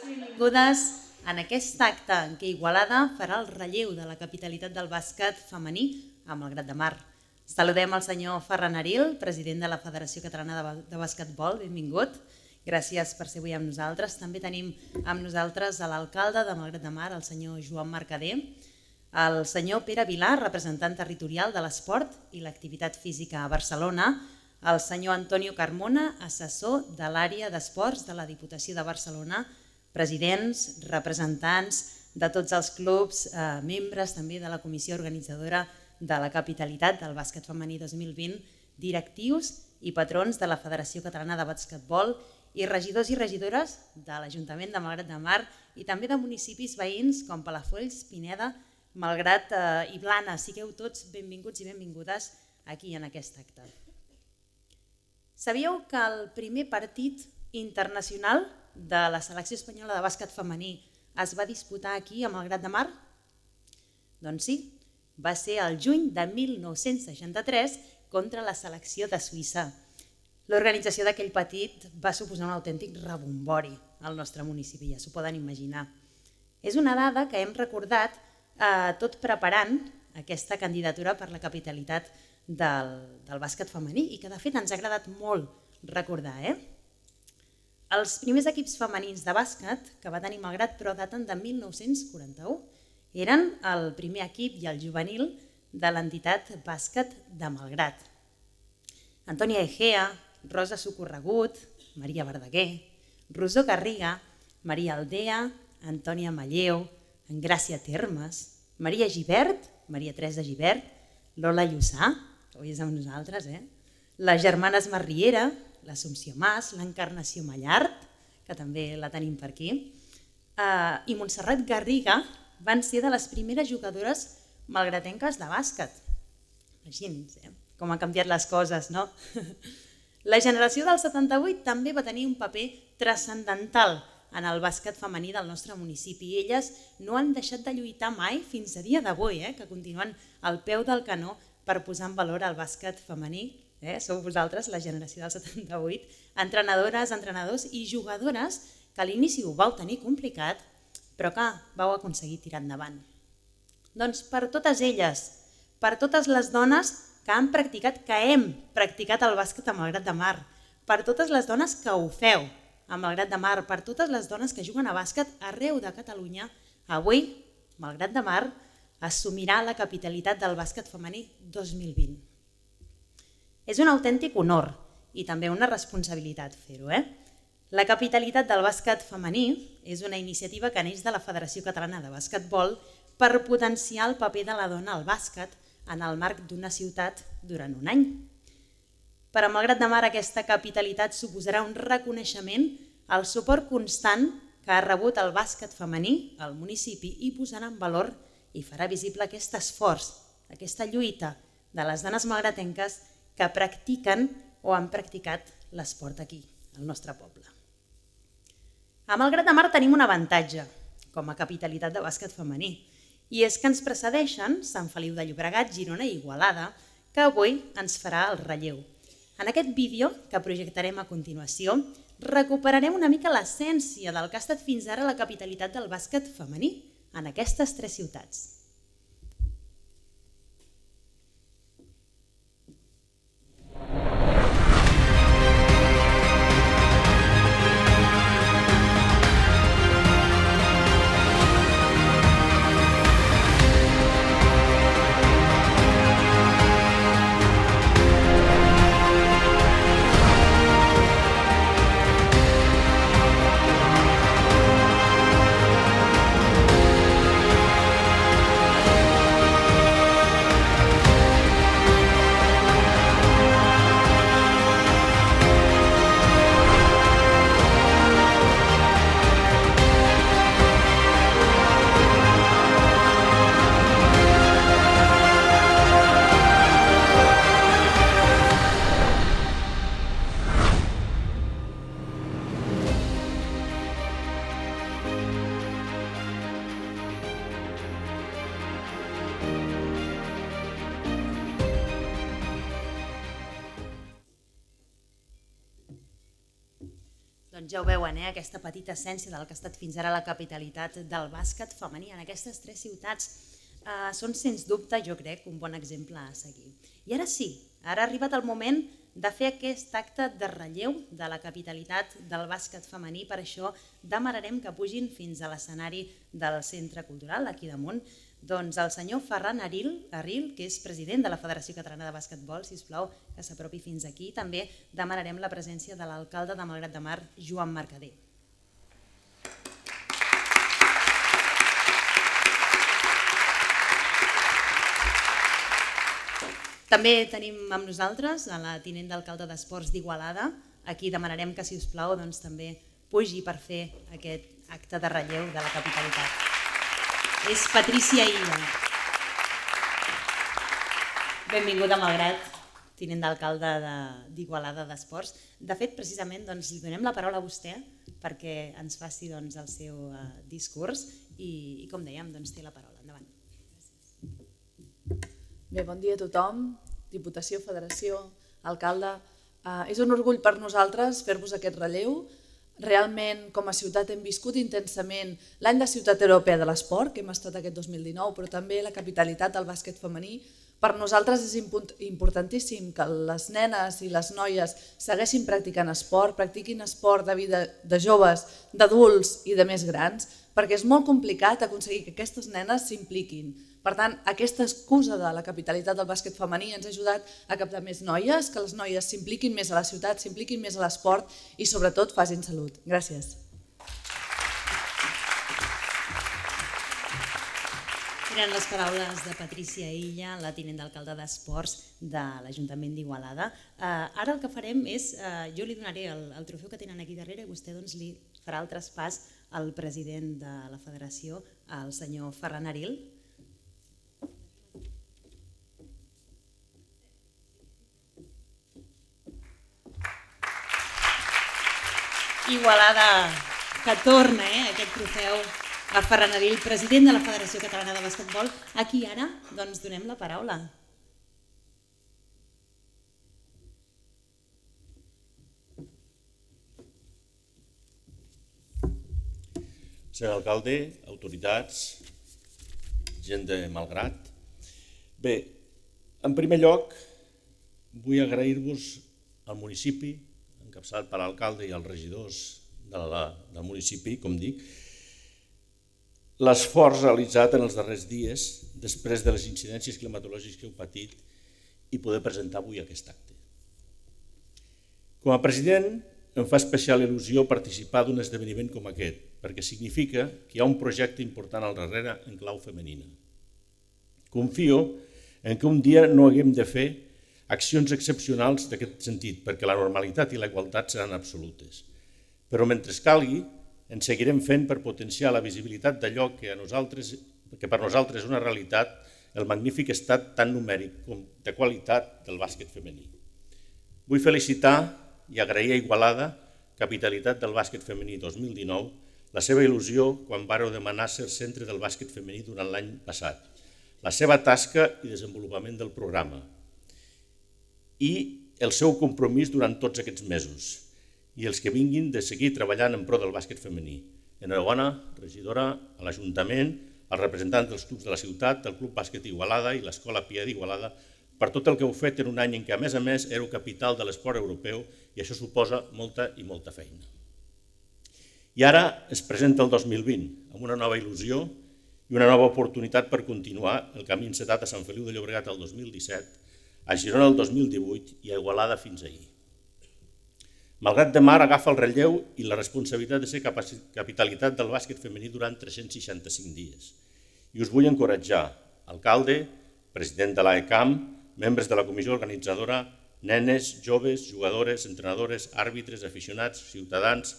Benvingudes en aquest acte en què Igualada farà el relleu de la capitalitat del bàsquet femení a Malgrat de Mar. Saludem el senyor Ferran Aril, president de la Federació Catalana de Basquetbol. Benvingut. Gràcies per ser avui amb nosaltres. També tenim amb nosaltres l'alcalde de Malgrat de Mar, el senyor Joan Mercader, el senyor Pere Vilar, representant territorial de l'esport i l'activitat física a Barcelona, el senyor Antonio Carmona, assessor de l'àrea d'esports de la Diputació de Barcelona, presidents, representants de tots els clubs, membres també de la comissió organitzadora de la capitalitat del bàsquet femení 2020, directius i patrons de la Federació Catalana de Basquetbol i regidors i regidores de l'Ajuntament de Malgrat de Mar i també de municipis veïns com Palafolls, Pineda, Malgrat i Blanes. Sigueu tots benvinguts i benvingudes aquí en aquest acte. Sabíeu que el primer partit internacional de la selecció espanyola de bàsquet femení es va disputar aquí a Malgrat de Mar? Doncs sí, va ser el juny de 1963 contra la selecció de Suïssa. L'organització d'aquell partit va suposar un autèntic rebombori al nostre municipi, ja s'ho poden imaginar. És una dada que hem recordat tot preparant aquesta candidatura per la capitalitat del bàsquet femení i que de fet ens ha agradat molt recordar. Els primers equips femenins de bàsquet que va tenir Malgrat però daten de 1941. Eren el primer equip i el juvenil de l'entitat Bàsquet de Malgrat. Antònia Egea, Rosa Socorregut, Maria Verdaguer, Rosó Garriga, Maria Aldea, Antònia Malleu, Engràcia Termes, Maria Gibert, Maria Teresa Gibert, Lola Llussà, que avui és amb nosaltres, les germanes Marriera, l'Assumpció Mas, l'Encarnació Mallart, que també la tenim per aquí, i Montserrat Garriga van ser de les primeres jugadores malgratenques de bàsquet. Imagini's com han canviat les coses, no? La generació del 78 també va tenir un paper transcendental en el bàsquet femení del nostre municipi i elles no han deixat de lluitar mai fins a dia d'avui, que continuen al peu del canó per posar en valor el bàsquet femení. Sou vosaltres, la generació del 78, entrenadores, entrenadors i jugadores que a l'inici ho vau tenir complicat, però que vau aconseguir tirar endavant. Doncs per totes elles, per totes les dones que han practicat, que hem practicat el bàsquet a Malgrat de Mar, per totes les dones que ho feu a Malgrat de Mar, per totes les dones que juguen a bàsquet arreu de Catalunya, avui Malgrat de Mar assumirà la capitalitat del bàsquet femení 2020. És un autèntic honor i també una responsabilitat fer-ho. La capitalitat del bàsquet femení és una iniciativa que neix de la Federació Catalana de Basquetbol per potenciar el paper de la dona al bàsquet en el marc d'una ciutat durant un any. Per a Malgrat de Mar aquesta capitalitat suposarà un reconeixement al suport constant que ha rebut el bàsquet femení al municipi i posarà en valor i farà visible aquest esforç, aquesta lluita de les dones malgratenques que practiquen o han practicat l'esport aquí, al nostre poble. A Malgrat de Mar tenim un avantatge com a capitalitat de bàsquet femení i és que ens precedeixen Sant Feliu de Llobregat, Girona i Igualada, que avui ens farà el relleu. En aquest vídeo que projectarem a continuació recuperarem una mica l'essència del que ha estat fins ara la capitalitat del bàsquet femení en aquestes 3 ciutats. Doncs ja ho veuen, aquesta petita essència del que ha estat fins ara la capitalitat del bàsquet femení en aquestes 3 ciutats són, sens dubte, jo crec, un bon exemple a seguir. I ara sí, ara ha arribat el moment de fer aquest acte de relleu de la capitalitat del bàsquet femení. Per això demanarem que pugin fins a l'escenari del Centre Cultural, aquí damunt, doncs el senyor Ferran Aril, que és president de la Federació Catalana de Bàsquetbol, sisplau, que s'apropi fins aquí. També demanarem la presència de l'alcalde de Malgrat de Mar, Joan Mercader. També tenim amb nosaltres a la tinent d'alcalde d'Esports d'Igualada. Aquí demanarem que, si us plau, també pugi per fer aquest acte de relleu de la capitalitat. És Patrícia Illa. Benvinguda, Malgrat, tinent d'alcalde d'Igualada d'Esports. De fet, precisament, li donem la paraula a vostè perquè ens faci el seu discurs i, com dèiem, té la paraula. Endavant. Bé, bon dia a tothom, Diputació, Federació, alcalde. És un orgull per nosaltres fer-vos aquest relleu. Realment, com a ciutat, hem viscut intensament l'any de Ciutat Europea de l'Esport, que hem estat aquest 2019, però també la capitalitat del bàsquet femení. Per nosaltres és importantíssim que les nenes i les noies segueixin practicant esport, practiquin esport de vida de joves, d'adults i de més grans, perquè és molt complicat aconseguir que aquestes nenes s'impliquin. Per tant, aquesta excusa de la capitalitat del bàsquet femení ens ha ajudat a captar més noies, que les noies s'impliquin més a la ciutat, s'impliquin més a l'esport i sobretot facin salut. Gràcies. Eren les paraules de Patrícia Illa, la tinent d'alcalde d'Esports de l'Ajuntament d'Igualada. Ara el que farem és, jo li donaré el trofeu que tenen aquí darrere i vostè li farà el traspàs al president de la federació, el senyor Ferran Aril. Igualada, que torna aquest trofeu a Ferran Aril, president de la Federació Catalana de Bàsquetbol. Aquí ara donem la paraula. Senyor alcalde, autoritats, gent de Malgrat. Bé, en primer lloc vull agrair-vos al municipi, encapçalat per l'alcalde i els regidors del municipi, com dic, l'esforç realitzat en els darrers dies després de les incidències climatològiques que heu patit i poder presentar avui aquest acte. Com a president em fa especial il·lusió participar d'un esdeveniment com aquest, perquè significa que hi ha un projecte important al darrere en clau femenina. Confio en que un dia no haguem de fer accions excepcionals d'aquest sentit, perquè la normalitat i la igualtat seran absolutes. Però mentre calgui, ens seguirem fent per potenciar la visibilitat d'allò que per nosaltres és una realitat, el magnífic estat tant numèric com de qualitat del bàsquet femení. Vull felicitar i agrair a Igualada, capitalitat del bàsquet femení 2019, la seva il·lusió quan vàreu demanar ser centre del bàsquet femení durant l'any passat, la seva tasca i desenvolupament del programa i el seu compromís durant tots aquests mesos i els que vinguin de seguir treballant en pro del bàsquet femení. Enhorabona, regidora, a l'Ajuntament, als representants dels clubs de la ciutat, del Club Bàsquet Igualada i l'Escola Pia d'Igualada, per tot el que heu fet en un any en què, a més, éreu capital de l'esport europeu i això suposa molta i molta feina. I ara es presenta el 2020 amb una nova il·lusió i una nova oportunitat per continuar el camí encetat a Sant Feliu de Llobregat el 2017, a Girona el 2018 i a Igualada fins ahir. Malgrat de Mar agafa el relleu i la responsabilitat de ser capitalitat del bàsquet femení durant 365 dies. I us vull encoratjar, alcalde, president de l'AECAM, membres de la comissió organitzadora, nenes, joves, jugadores, entrenadores, àrbitres, aficionats, ciutadans,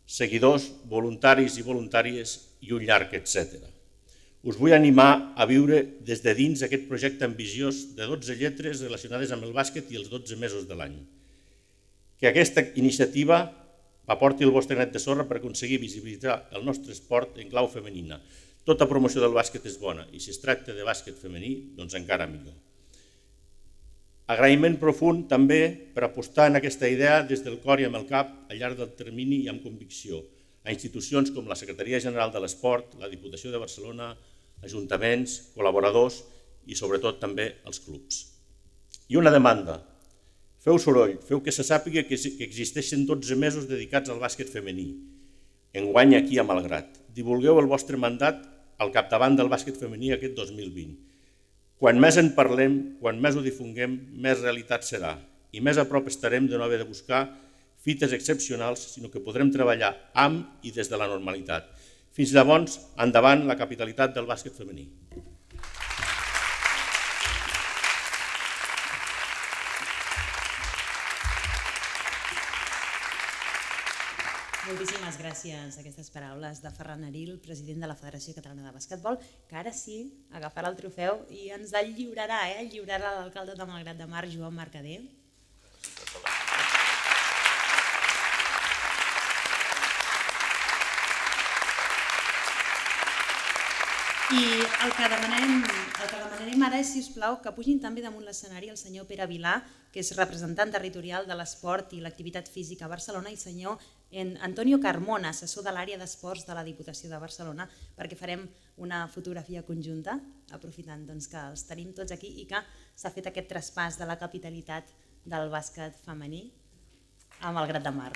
seguidors, voluntaris i voluntàries i un llarg etcètera. Us vull animar a viure des de dins aquest projecte ambiciós de 12 lletres relacionades amb el bàsquet i els 12 mesos de l'any. Que aquesta iniciativa aporti el vostre granet de sorra per aconseguir visibilitzar el nostre esport en clau femenina. Tota promoció del bàsquet és bona i si es tracta de bàsquet femení, doncs encara millor. Agraïment profund també per apostar en aquesta idea des del cor i amb el cap al llarg del termini i amb convicció a institucions com la Secretaria General de l'Esport, la Diputació de Barcelona, ajuntaments, col·laboradors i sobretot també els clubs. I una demanda. Feu soroll, feu que se sàpiga que existeixen 12 mesos dedicats al bàsquet femení. Enguany aquí a Malgrat. Divulgueu el vostre mandat al capdavant del bàsquet femení aquest 2020. Quan més en parlem, quan més ho difonguem, més realitat serà i més a prop estarem de no haver de buscar fites excepcionals, sinó que podrem treballar amb i des de la normalitat. Fins llavors, endavant la capitalitat del bàsquet femení. Moltíssimes gràcies a aquestes paraules de Ferran Aril, president de la Federació Catalana de Basquetbol, que ara sí agafarà el trofeu i ens el lliurarà, el lliurarà l'alcalde de Malgrat de Mar, Joan Mercader. I el que demanarem ara és, sisplau, que pugin també damunt l'escenari el senyor Pere Vilà, que és representant territorial de l'esport i l'activitat física a Barcelona, i senyor Antonio Carmona, assessor de l'àrea d'esports de la Diputació de Barcelona, perquè farem una fotografia conjunta, aprofitant que els tenim tots aquí i que s'ha fet aquest traspàs de la capitalitat del bàsquet femení a Malgrat de Mar.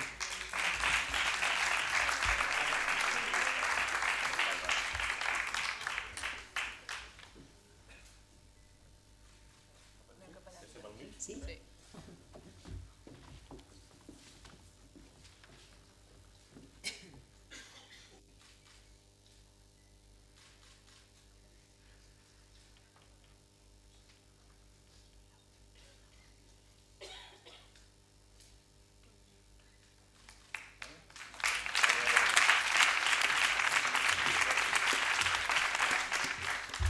Sí?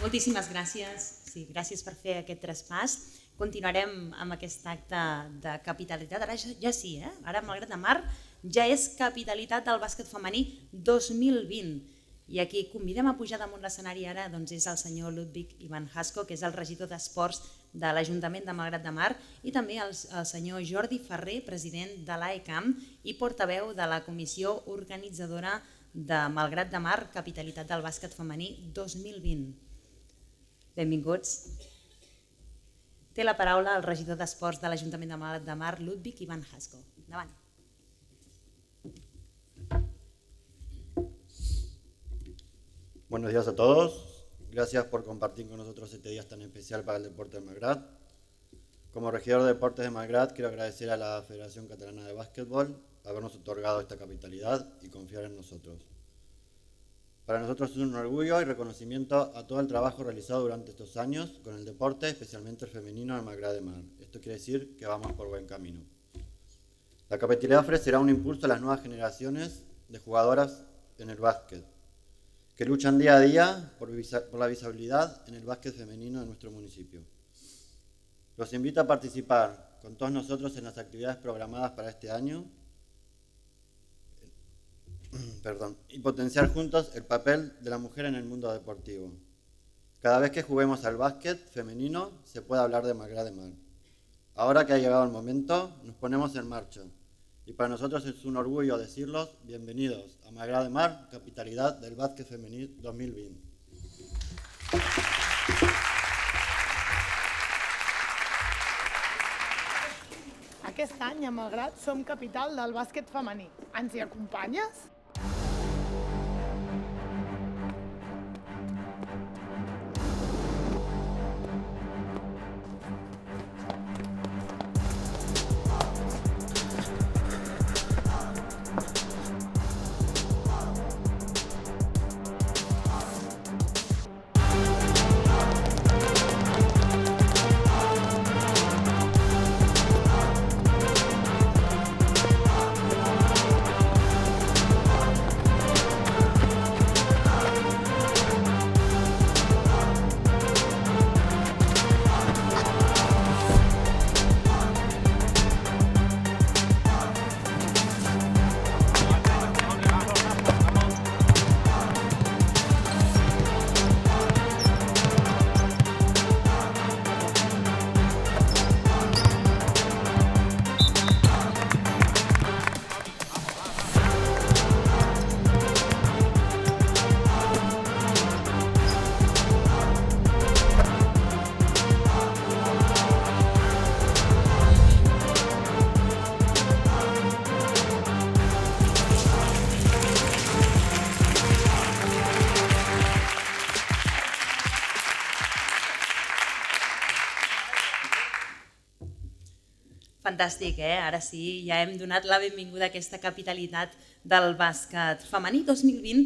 Moltíssimes gràcies. Sí, gràcies per fer aquest traspàs. Continuarem amb aquest acte de capitalitat. Ara ja sí, ara Malgrat de Mar ja és capitalitat del bàsquet femení 2020. I aquí convidem a pujar damunt l'escenari ara és el senyor Ludwig Ivan Hasko, que és el regidor d'Esports de l'Ajuntament de Malgrat de Mar, i també el senyor Jordi Ferrer, president de l'AECAM i portaveu de la comissió organitzadora de Malgrat de Mar, capitalitat del bàsquet femení 2020. Benvinguts. Té la paraula el regidor d'Esports de l'Ajuntament de Malgrat de Mar, Ludwig Ivan Hasko. Endavant. Buenos días a todos. Gracias por compartir con nosotros este día tan especial para el deporte de Malgrat. Como regidor de deportes de Malgrat, quiero agradecer a la Federación Catalana de Básquetbol habernos otorgado esta capitalidad y confiar en nosotros. Para nosotros es un orgullo y reconocimiento a todo el trabajo realizado durante estos años con el deporte, especialmente el femenino en Malgrat de Mar. Esto quiere decir que vamos por buen camino. La capitalidad ofrecerá un impulso a las nuevas generaciones de jugadoras en el básquet, que luchan día a día por la visibilidad en el básquet femenino de nuestro municipio. Los invito a participar con todos nosotros en las actividades programadas para este año y potenciar juntos el papel de la mujer en el mundo deportivo. Cada vez que juguemos al básquet femenino se puede hablar de Malgrat de Mar. Ahora que ha llegado el momento, nos ponemos en marcha. Y para nosotros es un orgullo decirlos, bienvenidos a Malgrat de Mar, capitalidad del bàsquet femení 2020. Aquest any a Malgrat som capital del bàsquet femení. Ens hi acompanyes? Fantàstic, ara sí, ja hem donat la benvinguda a aquesta capitalitat del bàsquet femení 2020.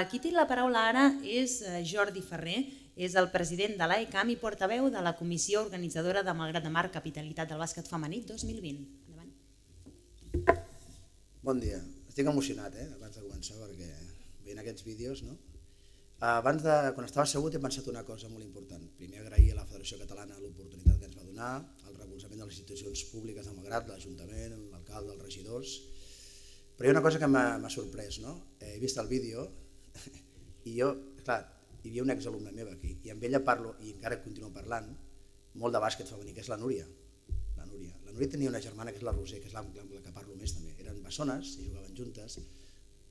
Qui té la paraula ara és Jordi Ferrer, és el president de l'AECAM i portaveu de la comissió organitzadora de Malgrat de Mar, capitalitat del bàsquet femení 2020. Bon dia. Estic emocionat, abans de començar, perquè veient aquests vídeos, no? Quan estava assegut he pensat una cosa molt important. Primer agrair a la Federació Catalana l'oportunitat que ens va donar, el recolzament de les institucions públiques de Malgrat, l'Ajuntament, l'alcalde, els regidors. Però hi ha una cosa que m'ha sorprès, no? He vist el vídeo i jo, clar, hi havia una exalumna meva aquí i amb ella parlo, i encara continuo parlant, molt de bàsquet femení, que és la Núria. La Núria tenia una germana que és la Roser, que és la que parlo més també. Eren bessones i jugaven juntes.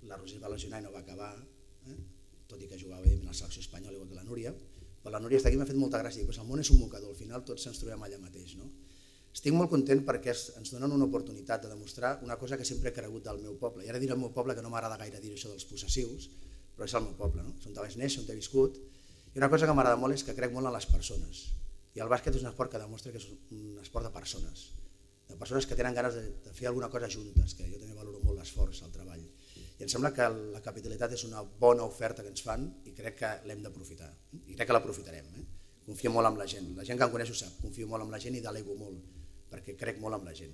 La Roser es va lesionar i no va acabar, tot i que jugava bé a la selecció espanyola igual que la Núria, però la Núria està aquí i m'ha fet molta gràcia, el món és un mocador, al final tots ens trobem allà mateix. Estic molt content perquè ens donen una oportunitat de demostrar una cosa que sempre he cregut del meu poble, i ara diré el meu poble, que no m'agrada gaire dir això dels possessius, però és el meu poble, és on vaig néixer, on he viscut, i una cosa que m'agrada molt és que crec molt en les persones, i el bàsquet és un esport que demostra que és un esport de persones que tenen ganes de fer alguna cosa juntes, que jo també valoro molt l'esforç, el treball. I em sembla que la capitalitat és una bona oferta que ens fan i crec que l'hem d'aprofitar, i crec que l'aprofitarem. Confio molt en la gent que em coneix ho sap, confio molt en la gent i delego molt, perquè crec molt en la gent.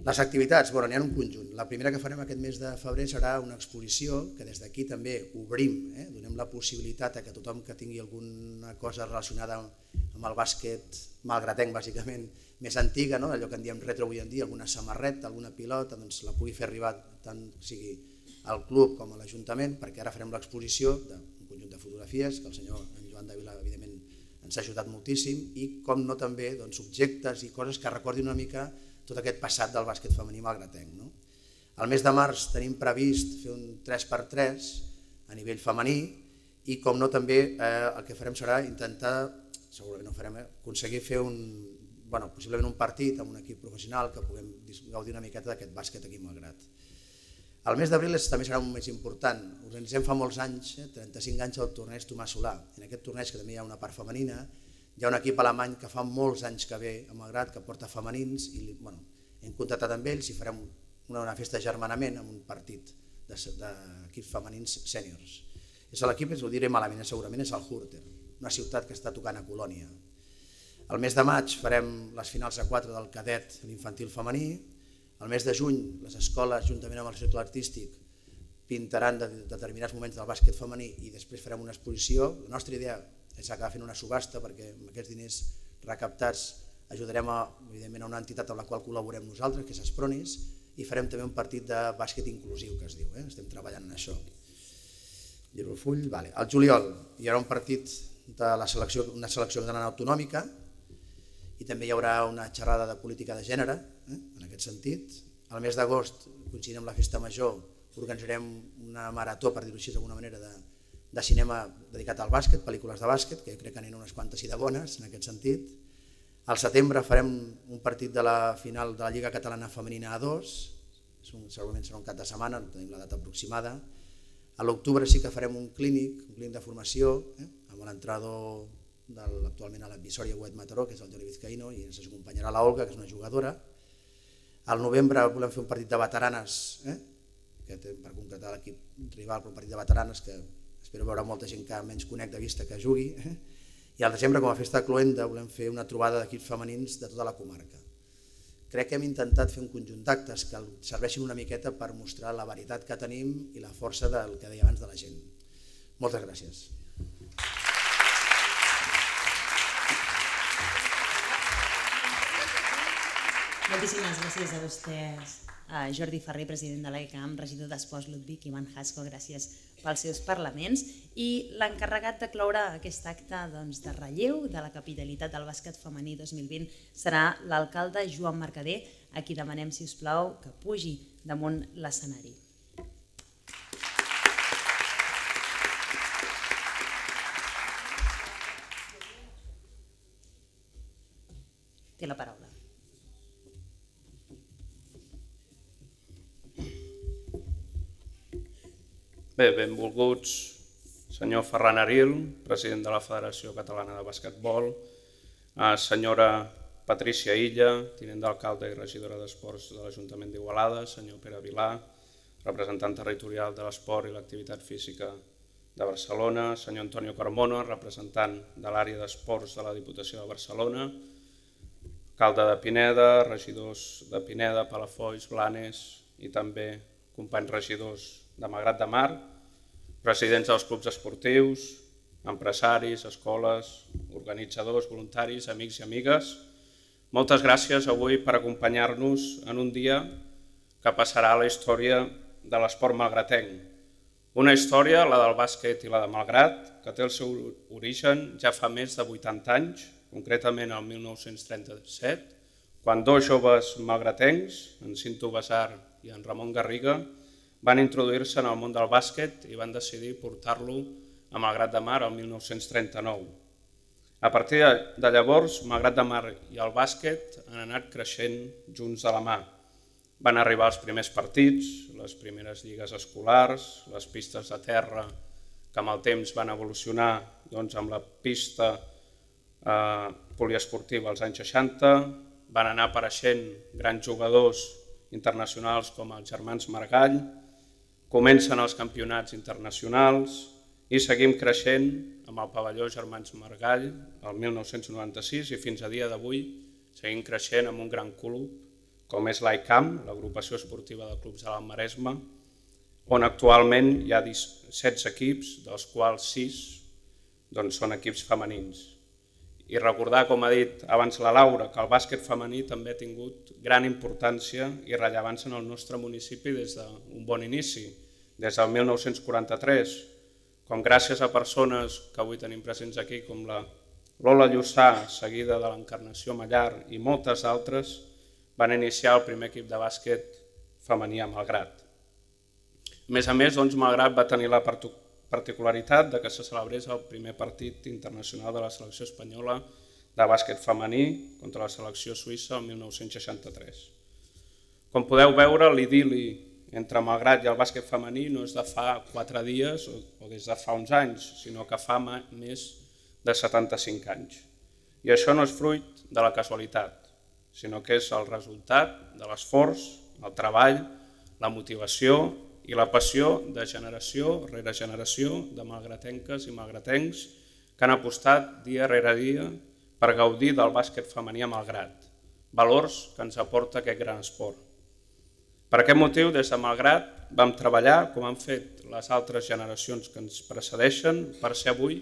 Les activitats, n'hi ha un conjunt. La primera que farem aquest mes de febrer serà una exposició que des d'aquí també obrim, donem la possibilitat a que tothom que tingui alguna cosa relacionada amb el bàsquet malgratenc, bàsicament, més antiga, allò que en diem retro avui en dia, alguna samarreta, alguna pilota, doncs la pugui fer arribar tant sigui al club com a l'Ajuntament, perquè ara farem l'exposició d'un conjunt de fotografies que el senyor Joan Davila, evidentment, ens ha ajudat moltíssim, i com no també objectes i coses que recordin una mica tot aquest passat del bàsquet femení malgratenc. Al mes de març tenim previst fer un 3x3 a nivell femení i com no també el que farem serà intentar, segurament no farem, aconseguir fer possiblement un partit amb un equip professional que puguem gaudir una miqueta d'aquest bàsquet aquí a Malgrat. El mes d'abril també serà un mes important. Organitzem fa molts anys, 35 anys, el torneig Tomàs Solà. En aquest torneig, que també hi ha una part femenina, hi ha un equip alemany que fa molts anys que ve a Malgrat, que porta femenins, i hem contactat amb ells i farem una festa de germanament amb un partit d'equips femenins sèniors. L'equip, ho diré malament, segurament és el Hurter, una ciutat que està tocant a Colònia. El mes de maig farem les finals a 4 del cadet a l'infantil femení. El mes de juny les escoles, juntament amb el cercle artístic, pintaran determinats moments del bàsquet femení i després farem una exposició. La nostra idea és acabar fent una subhasta perquè amb aquests diners recaptats ajudarem evidentment a una entitat amb la qual col·laborem nosaltres, que és Espronis, i farem també un partit de bàsquet inclusiu, que es diu. Estem treballant en això. Giro el full. Al juliol hi haurà un partit de una selecció catalana autonòmica i també hi haurà una xerrada de política de gènere, en aquest sentit. Al mes d'agost, coincidint amb la festa major, organitzarem una marató, per dir-ho així d'alguna manera, de cinema dedicat al bàsquet, pel·lícules de bàsquet, que jo crec que n'hi ha unes quantes i de bones en aquest sentit. Al setembre farem un partit de la final de la Lliga Catalana Femenina A2, segurament serà un cap de setmana, no tenim la data aproximada. A l'octubre sí que farem un clínic de formació, amb l'entrenador actualment a la Visòria Huet Mataró, que és el Jordi Vizcaíno, i ens acompanyarà la Olga, que és una jugadora. Al novembre volem fer un partit de veteranes, per concretar l'equip rival, un partit de veteranes que espero veure molta gent que menys conec de vista que jugui. I al desembre, com a festa de cloenda, volem fer una trobada d'equips femenins de tota la comarca. Crec que hem intentat fer un conjunt d'actes que serveixin una miqueta per mostrar la varietat que tenim i la força del que deia abans de la gent. Moltes gràcies. Moltíssimes gràcies a vostès, a Jordi Ferrer, president de l'AECAM, regidor d'Esports Ludwig, Ivan Hasko, gràcies pels seus parlaments, i l'encarregat de cloure aquest acte de relleu de la capitalitat del bàsquet femení 2020 serà l'alcalde Joan Mercader, a qui demanem, si us plau, que pugi damunt l'escenari. Té la paraula. Bé, benvolguts senyor Ferran Aril, president de la Federació Catalana de Basquetbol, senyora Patrícia Illa, tinent d'alcalde i regidora d'Esports de l'Ajuntament d'Igualada, senyor Pere Vilà, representant territorial de l'esport i l'activitat física de Barcelona, senyor Antonio Carmona, representant de l'àrea d'esports de la Diputació de Barcelona, alcalde de Pineda, regidors de Pineda, Palafolls, Blanes i també companys regidors de Malgrat de Mar, presidents dels clubs esportius, empresaris, escoles, organitzadors, voluntaris, amics i amigues. Moltes gràcies avui per acompanyar-nos en un dia que passarà a la història de l'esport malgratenc. Una història, la del bàsquet i la de Malgrat, que té el seu origen ja fa més de 80 anys, concretament el 1937, quan dos joves malgratencs, en Cinto Besar i en Ramon Garriga, van introduir-se en el món del bàsquet i van decidir portar-lo a Malgrat de Mar el 1939. A partir de llavors, Malgrat de Mar i el bàsquet han anat creixent junts de la mà. Van arribar els primers partits, les primeres lligues escolars, les pistes de terra que amb el temps van evolucionar amb la pista poliesportiva als anys 60, van anar apareixent grans jugadors internacionals com els germans Margall, comencen els campionats internacionals i seguim creixent amb el pavelló Germans Margall el 1996 i fins a dia d'avui seguim creixent amb un gran club com és l'AICAM, l'agrupació esportiva de clubs de l'Alt Maresme, on actualment hi ha 16 equips, dels quals 6 són equips femenins. I recordar, com ha dit abans la Laura, que el bàsquet femení també ha tingut gran importància i rellevància en el nostre municipi des d'un bon inici, des del 1943, com gràcies a persones que avui tenim presents aquí, com la Lola Llussà, seguida de l'Encarnació Mallar i moltes altres, van iniciar el primer equip de bàsquet femení a Malgrat. A més, Malgrat va tenir la particularitat que se celebrés el primer partit internacional de la selecció espanyola de bàsquet femení contra la selecció suïssa el 1963. Com podeu veure, l'idil·li entre Malgrat i el bàsquet femení no és de fa 4 dies o des de fa uns anys, sinó que fa més de 75 anys. I això no és fruit de la casualitat, sinó que és el resultat de l'esforç, el treball, la motivació i la passió de generació rere generació de malgratenques i malgratencs que han apostat dia rere dia per gaudir del bàsquet femení a Malgrat, valors que ens aporta aquest gran esport. Per aquest motiu, des de Malgrat, vam treballar, com han fet les altres generacions que ens precedeixen, per ser avui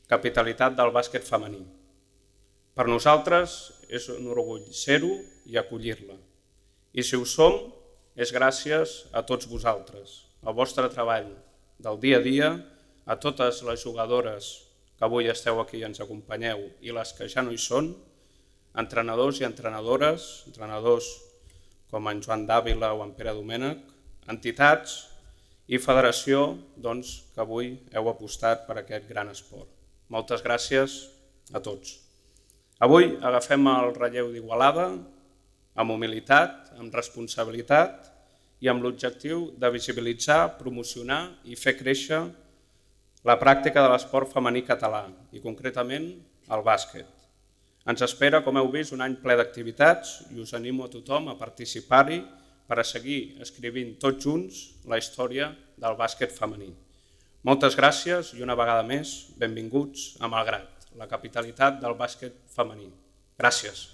capitalitat del bàsquet femení. Per nosaltres és un orgull ser-ho i acollir-la. I si ho som, és gràcies a tots vosaltres, al vostre treball del dia a dia, a totes les jugadores que avui esteu aquí i ens acompanyeu i les que ja no hi són, entrenadors i entrenadores, entrenadors com en Joan Dàvila o en Pere Domènech, entitats i federació que avui heu apostat per aquest gran esport. Moltes gràcies a tots. Avui agafem el relleu d'Igualada amb humilitat, amb responsabilitat i amb l'objectiu de visibilitzar, promocionar i fer créixer la pràctica de l'esport femení català i concretament el bàsquet. Ens espera, com heu vist, un any ple d'activitats i us animo a tothom a participar-hi per a seguir escrivint tots junts la història del bàsquet femení. Moltes gràcies i una vegada més, benvinguts a Malgrat, la capitalitat del bàsquet femení. Gràcies.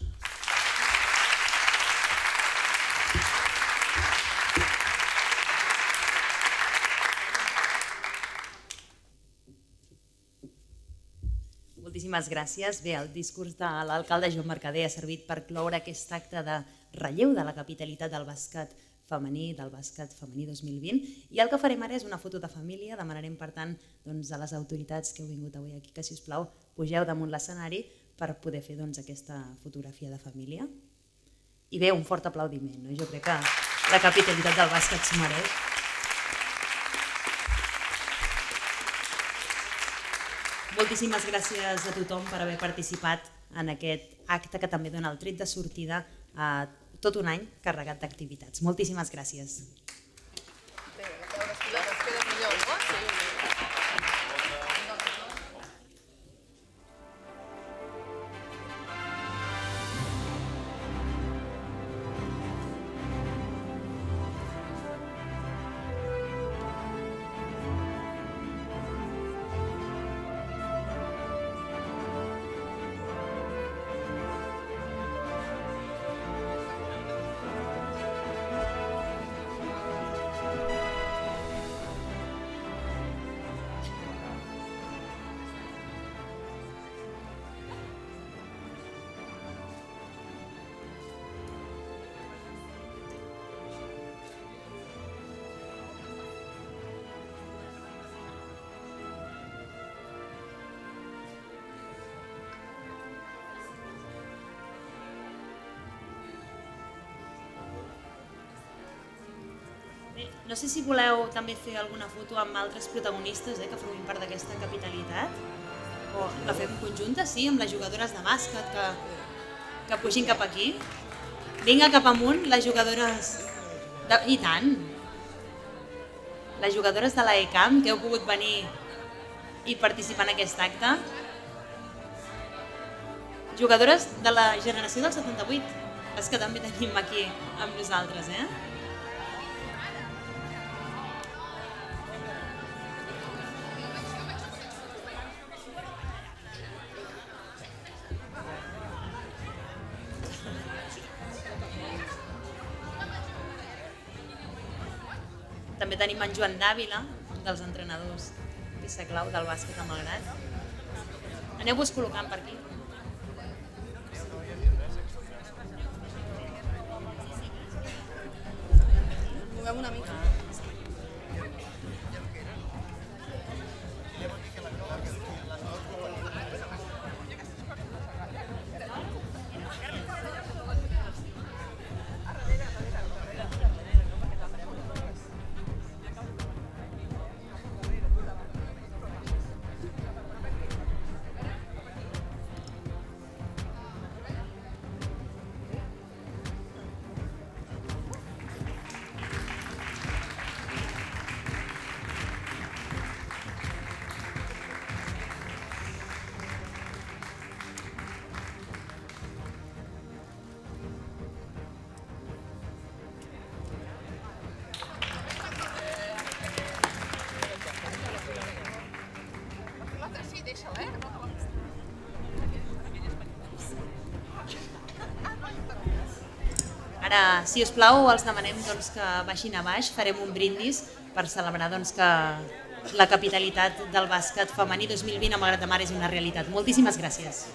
Moltíssimes gràcies. Bé, el discurs de l'alcalde Joan Mercader ha servit per cloure aquest acte de relleu de la capitalitat del bàsquet femení, del bàsquet femení 2020. I el que farem ara és una foto de família. Demanarem, per tant, a les autoritats que heu vingut avui aquí que, si us plau, pugeu damunt l'escenari per poder fer aquesta fotografia de família. I bé, un fort aplaudiment. Jo crec que la capitalitat del bàsquet s'ho mereix. Moltíssimes gràcies a tothom per haver participat en aquest acte que també dona el tret de sortida a tot un any carregat d'activitats. Moltíssimes gràcies. No sé si voleu també fer alguna foto amb altres protagonistes que formin part d'aquesta capitalitat. O la fem conjunta, sí, amb les jugadores de bàsquet que pugin cap aquí. Vinga, cap amunt, les jugadores... I tant! Les jugadores de l'AECAM que heu pogut venir i participar en aquest acte. Jugadores de la generació del 78, les que també tenim aquí amb nosaltres, També tenim en Joan Dàvila, un dels entrenadors, peça clau del bàsquet a Malgrat. Aneu-vos col·locant per aquí. Movem una mica. Ara, si us plau, els demanem que baixin a baix, farem un brindis per celebrar que la capitalitat del bàsquet femení 2020 a Malgrat de Mar és una realitat. Moltíssimes gràcies.